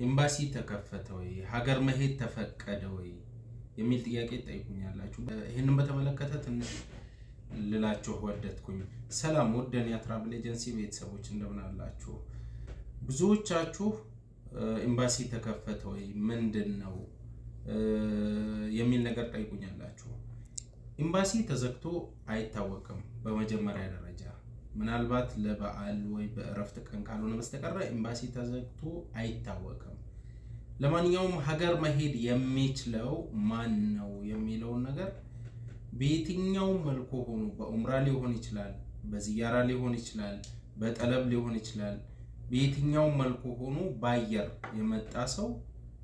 ኤምባሲ ተከፈተ ወይ ሀገር መሄድ ተፈቀደ ወይ የሚል ጥያቄ ጠይቁኛላችሁ። ይሄንን በተመለከተ ትንሽ ልላችሁ ወደድኩኝ። ሰላም ወደን የትራቭል ኤጀንሲ ቤተሰቦች እንደምን አላችሁ? ብዙዎቻችሁ ኤምባሲ ተከፈተ ወይ ምንድነው የሚል ነገር ጠይቁኛላችሁ። ኤምባሲ ተዘግቶ አይታወቅም። በመጀመሪያ ደረጃ ምናልባት ለበዓል ወይ በእረፍት ቀን ካልሆነ በስተቀር ኤምባሲ ተዘግቶ አይታወቅም። ለማንኛውም ሀገር መሄድ የሚችለው ማን ነው የሚለውን ነገር በየትኛው መልኩ ሆኖ በኡምራ ሊሆን ይችላል፣ በዚያራ ሊሆን ይችላል፣ በጠለብ ሊሆን ይችላል። በየትኛው መልኩ ሆኖ ባየር የመጣ ሰው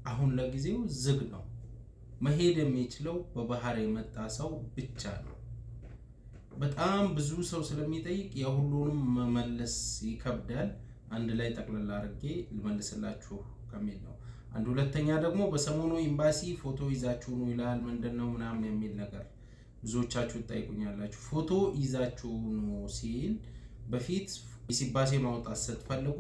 አሁን ለጊዜው ዝግ ነው። መሄድ የሚችለው በባህር የመጣ ሰው ብቻ ነው። በጣም ብዙ ሰው ስለሚጠይቅ የሁሉንም መመለስ ይከብዳል። አንድ ላይ ጠቅለል አድርጌ ልመልስላችሁ ከሚል ነው። አንድ ሁለተኛ ደግሞ በሰሞኑ ኤምባሲ ፎቶ ይዛችሁ ነው ይላል። ምንድነው ምናምን የሚል ነገር ብዙዎቻችሁ ትጠይቁኛላችሁ። ፎቶ ይዛችሁ ነው ሲል በፊት ሲባሴ ማውጣት ስትፈልጉ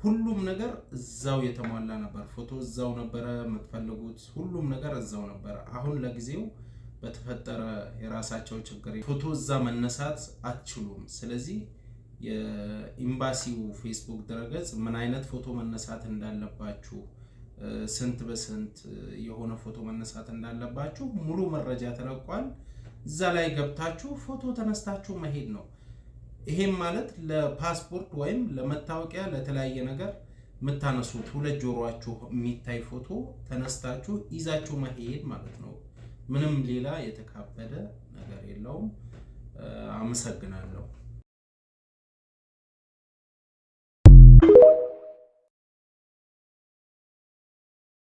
ሁሉም ነገር እዛው የተሟላ ነበር። ፎቶ እዛው ነበረ የምትፈልጉት፣ ሁሉም ነገር እዛው ነበር። አሁን ለጊዜው በተፈጠረ የራሳቸው ችግር ፎቶ እዛ መነሳት አትችሉም። ስለዚህ የኤምባሲው ፌስቡክ ድረገጽ ምን አይነት ፎቶ መነሳት እንዳለባችሁ፣ ስንት በስንት የሆነ ፎቶ መነሳት እንዳለባችሁ ሙሉ መረጃ ተለቋል። እዛ ላይ ገብታችሁ ፎቶ ተነስታችሁ መሄድ ነው። ይሄም ማለት ለፓስፖርት ወይም ለመታወቂያ ለተለያየ ነገር የምታነሱት ሁለት ጆሮአችሁ የሚታይ ፎቶ ተነስታችሁ ይዛችሁ መሄድ ማለት ነው። ምንም ሌላ የተካበደ ነገር የለውም። አመሰግናለሁ።